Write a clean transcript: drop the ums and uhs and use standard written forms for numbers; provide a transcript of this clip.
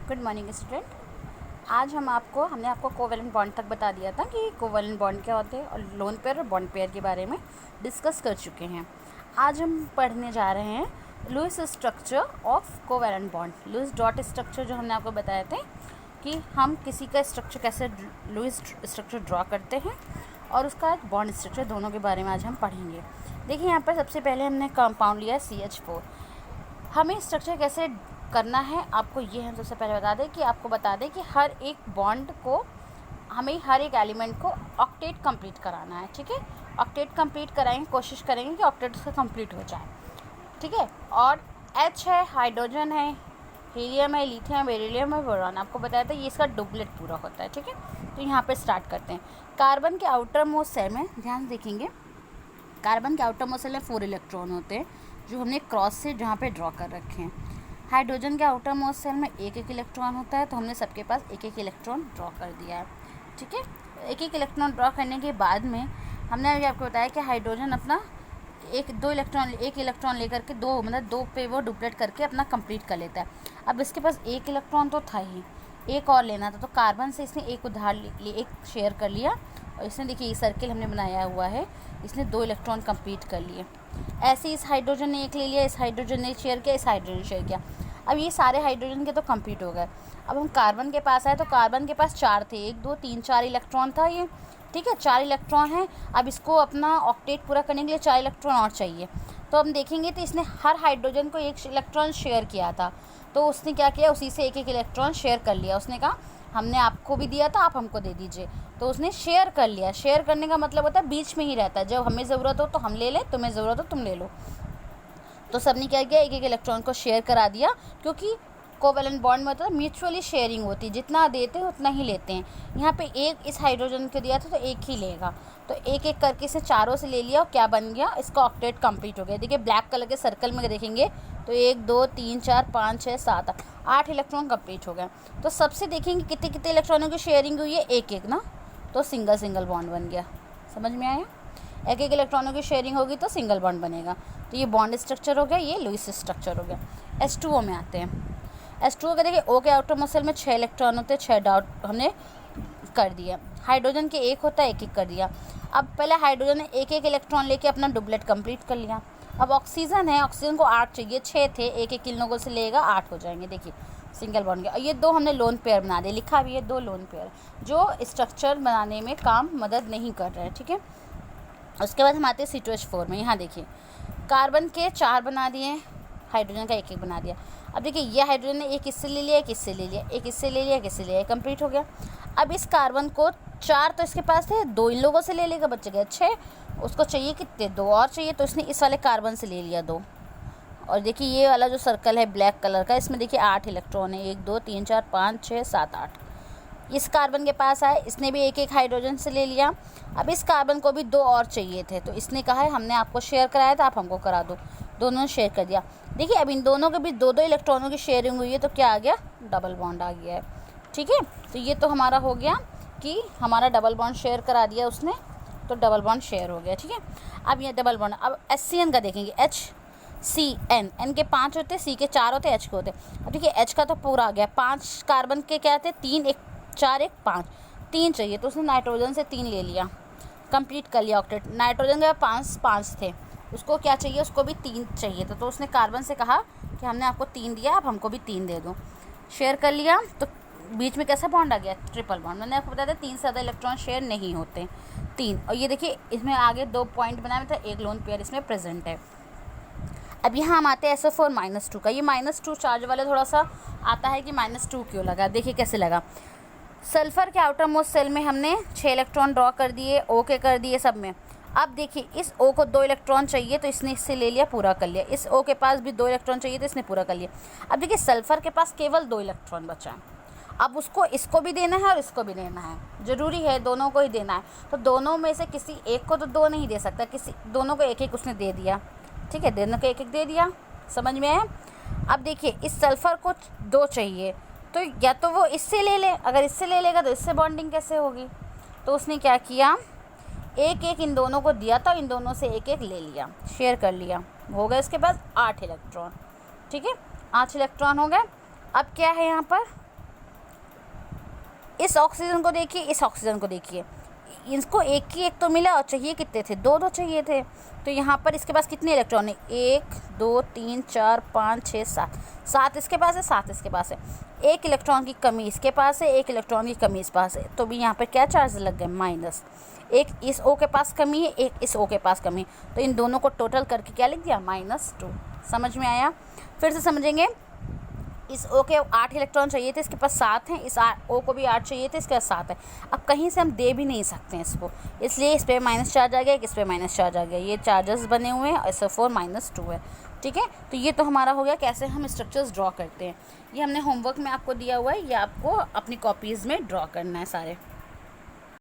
Good morning student. आज हमने आपको कोवैलेंट बॉन्ड तक बता दिया था कि कोवैलेंट बॉन्ड क्या होते हैं और लोन पेयर और बॉन्ड पेयर के बारे में डिस्कस कर चुके हैं। आज हम पढ़ने जा रहे हैं Lewis structure of covalent bond. Lewis dot structure जो हमने आपको बताए थे कि हम किसी का स्ट्रक्चर कैसे लुईस स्ट्रक्चर ड्रॉ करते हैं और उसका बॉन्ड स्ट्रक्चर दोनों के बारे में आज हम पढ़ेंगे। देखिए यहाँ पर सबसे पहले हमने कंपाउंड लिया CH4। हमें स्ट्रक्चर कैसे करना है आपको ये हम सबसे पहले बता दें कि हर एक बॉन्ड को हमें हर एक एलिमेंट को ऑक्टेट कंप्लीट कराना है। ठीक है, ऑक्टेट कंप्लीट कराएंगे, कोशिश करेंगे कि ऑक्टेट उसका कंप्लीट हो जाए। ठीक है, और H है, हाइड्रोजन है, हीलियम है, लिथियम, बेरिलियम है, बोरॉन। आपको बताया था ये इसका डुप्लेट पूरा होता है। ठीक है, तो यहाँ पर स्टार्ट करते हैं। कार्बन के आउटर मोस्ट सेल में ध्यान देखेंगे, कार्बन के आउटर मोस्ट सेल में 4 इलेक्ट्रॉन होते हैं जो हमने क्रॉस से जहाँ पे ड्रॉ कर रखे हैं। हाइड्रोजन के आउटर मोस्ट सेल में एक इलेक्ट्रॉन होता है, तो हमने सबके पास एक इलेक्ट्रॉन ड्रॉ कर दिया है। ठीक है, एक इलेक्ट्रॉन ड्रॉ करने के बाद में हमने अभी आपको बताया कि हाइड्रोजन अपना एक इलेक्ट्रॉन लेकर के दो पे वो डुप्लेट करके अपना कंप्लीट कर लेता है। अब इसके पास एक इलेक्ट्रॉन तो था ही, एक और लेना था, तो कार्बन से इसने एक उधार एक शेयर कर लिया और इसने देखिए ये सर्किल हमने बनाया हुआ है, इसने 2 इलेक्ट्रॉन कंप्लीट कर लिए। ऐसे इस हाइड्रोजन ने एक ले लिया, इस हाइड्रोजन ने शेयर किया, इस हाइड्रोजन ने शेयर किया। अब ये सारे हाइड्रोजन के तो कंप्लीट हो गए। अब हम कार्बन के पास आए तो कार्बन के पास 4 थे, 1 2 3 4 इलेक्ट्रॉन था ये। ठीक है, 4 इलेक्ट्रॉन है। अब इसको अपना ऑक्टेट पूरा करने के लिए 4 इलेक्ट्रॉन और चाहिए। तो हम देखेंगे तो इसने हर हाइड्रोजन को 1 इलेक्ट्रॉन शेयर किया था, तो उसने क्या किया, उसी से एक इलेक्ट्रॉन शेयर कर लिया। उसने कहा हमने आपको भी दिया था, आप हमको दे दीजिए, तो उसने शेयर कर लिया। शेयर करने का मतलब होता है बीच में ही रहता है, जब हमें ज़रूरत हो तो हम ले लें, तुम्हें ज़रूरत हो तुम ले लो। तो सबने क्या किया, एक इलेक्ट्रॉन को शेयर करा दिया, क्योंकि कोवैलेंट बॉन्ड में होता है म्यूचुअली शेयरिंग होती है, जितना देते हैं उतना ही लेते हैं। यहाँ पे एक इस हाइड्रोजन को दिया था तो एक ही लेगा, तो एक एक करके इसे चारों से ले लिया और क्या बन गया, इसका ऑक्टेट कंप्लीट हो गया। देखिए ब्लैक कलर के सर्कल में देखेंगे तो 1 2 3 4 5 6 7 8 इलेक्ट्रॉन कंप्लीट हो गए। तो सबसे देखेंगे कितने कितने इलेक्ट्रॉनों की शेयरिंग हुई है, एक ना, तो सिंगल बॉन्ड बन गया। समझ में आया, एक इलेक्ट्रॉनों की शेयरिंग होगी तो सिंगल बॉन्ड बनेगा। तो ये बॉन्ड स्ट्रक्चर हो गया, ये लुईस स्ट्रक्चर हो गया। H2O में आते हैं। H2O का देखिए O के आउटर मोस्ट सेल में 6 इलेक्ट्रॉन होते हैं, 6 डॉट हमने कर दिया। हाइड्रोजन के एक होता है, एक कर दिया। अब पहले हाइड्रोजन ने एक इलेक्ट्रॉन लेके अपना डुप्लेट कंप्लीट कर लिया। अब ऑक्सीजन है, ऑक्सीजन को 8 चाहिए, 6 थे, एक इन लोगों से लेगा 8 हो जाएंगे। देखिए सिंगल बॉन्ड गया। और ये 2 हमने लोन पेयर बना दिए, लिखा भी है 2 लोन पेयर जो स्ट्रक्चर बनाने में काम मदद नहीं कर रहे हैं। ठीक है, उसके बाद हम आते हैं C2H4 में। यहाँ देखिए कार्बन के 4 बना दिए, हाइड्रोजन का एक बना दिया। अब देखिए ये हाइड्रोजन ने एक इससे ले लिया, एक इससे ले लिया, एक इससे ले लिया, एक इससे ले लिया, कंप्लीट हो गया। अब इस कार्बन को 4 तो इसके पास थे, 2 इन लोगों से ले लेगा, बच गया 6। उसको चाहिए कितने, 2 और चाहिए, तो इसने इस वाले कार्बन से ले लिया 2। और देखिए ये वाला जो सर्कल है ब्लैक कलर का, इसमें देखिए 8 इलेक्ट्रॉन है, 1 2 3 4 5 6 7 8। इस कार्बन के पास आए, इसने भी एक हाइड्रोजन से ले लिया। अब इस कार्बन को भी 2 और चाहिए थे, तो इसने कहा है हमने आपको शेयर कराया था, आप हमको करा दो। दोनों ने शेयर कर दिया। देखिए अब इन दोनों के भी 2 इलेक्ट्रॉनों की शेयरिंग हुई है, तो क्या आ गया, डबल बॉन्ड आ गया है। ठीक है, तो ये तो हमारा हो गया कि हमारा डबल बॉन्ड शेयर करा दिया उसने, तो डबल बॉन्ड शेयर हो गया। ठीक है, अब ये डबल बॉन्ड। अब HCN का देखेंगे, HCN, N के 5 होते, C के 4 होते, H के होते। अब देखिए H का तो पूरा आ गया। 5 कार्बन के क्या थे, 3 1 4 1 5, 3 चाहिए, तो उसने नाइट्रोजन से 3 ले लिया, कंप्लीट कर लिया ऑक्टेट। नाइट्रोजन के 5 थे, उसको क्या चाहिए, उसको भी 3 चाहिए था, तो उसने कार्बन से कहा कि हमने आपको 3 दिया, आप हमको भी 3 दे दो। शेयर कर लिया, तो बीच में कैसा बॉन्ड आ गया, ट्रिपल बॉन्ड। मैंने आपको बताया था 3 से ज़्यादा इलेक्ट्रॉन शेयर नहीं होते, 3। और ये देखिए इसमें आगे 2 पॉइंट बनाए था, एक लोन पेयर इसमें प्रेजेंट है। अब यहाँ हम आते हैं SO4 -2 का। ये -2 चार्ज वाले थोड़ा सा आता है कि -2 क्यों लगा, देखिए कैसे लगा। सल्फ़र के आउटर मोस्ट सेल में हमने 6 इलेक्ट्रॉन ड्रॉ कर दिए, O के कर दिए सब में। अब देखिए इस O को 2 इलेक्ट्रॉन चाहिए, तो इसने इससे ले लिया, पूरा कर लिया। इस O के पास भी 2 इलेक्ट्रॉन चाहिए, तो इसने पूरा कर लिया। अब देखिए सल्फ़र के पास केवल 2 इलेक्ट्रॉन बचा है। अब उसको इसको भी देना है और इसको भी देना है, ज़रूरी है दोनों को ही देना है। तो दोनों में से किसी एक को तो 2 नहीं दे सकता, दोनों को एक उसने दे दिया। ठीक है, दोनों को एक दे दिया, समझ में आया। अब देखिए इस सल्फ़र को 2 चाहिए, तो या तो वो इससे ले ले, अगर इससे ले लेगा तो इससे बॉन्डिंग कैसे होगी। तो उसने क्या किया, एक इन दोनों को दिया था, इन दोनों से एक ले लिया, शेयर कर लिया, हो गए इसके पास 8 इलेक्ट्रॉन। ठीक है, 8 इलेक्ट्रॉन हो गए। अब क्या है यहाँ पर, इस ऑक्सीजन को देखिए, इस ऑक्सीजन को देखिए, इसको एक ही एक तो मिला और चाहिए कितने थे, दो दो चाहिए थे। तो यहाँ पर इसके पास कितने इलेक्ट्रॉन है, 1 2 3 4 5 6 7, 7 इसके पास है, 7 इसके पास है। एक इलेक्ट्रॉन की कमी इसके पास है, एक इलेक्ट्रॉन की कमी इस पास है, तो भी यहाँ पर क्या चार्ज लग गए, माइनस। एक इस O के पास कमी है, एक इस O के पास कमी है, तो इन दोनों को टोटल करके क्या लिख दिया, -2। समझ में आया? फिर से समझेंगे। इस O के 8 इलेक्ट्रॉन चाहिए थे, इसके पास 7 हैं। इस O को भी 8 चाहिए थे, इसके पास 7 है। अब कहीं से हम दे भी नहीं सकते हैं इसको, इसलिए इस पर माइनस चार्ज आ गया, इस पर माइनस चार्ज आ गया। ये चार्जेस बने हुए हैं, SO4 -2 है। ठीक है, तो ये तो हमारा हो गया कैसे हम स्ट्रक्चर्स ड्रॉ करते हैं। ये हमने होमवर्क में आपको दिया हुआ है, ये आपको अपनी कॉपीज़ में ड्रॉ करना है सारे।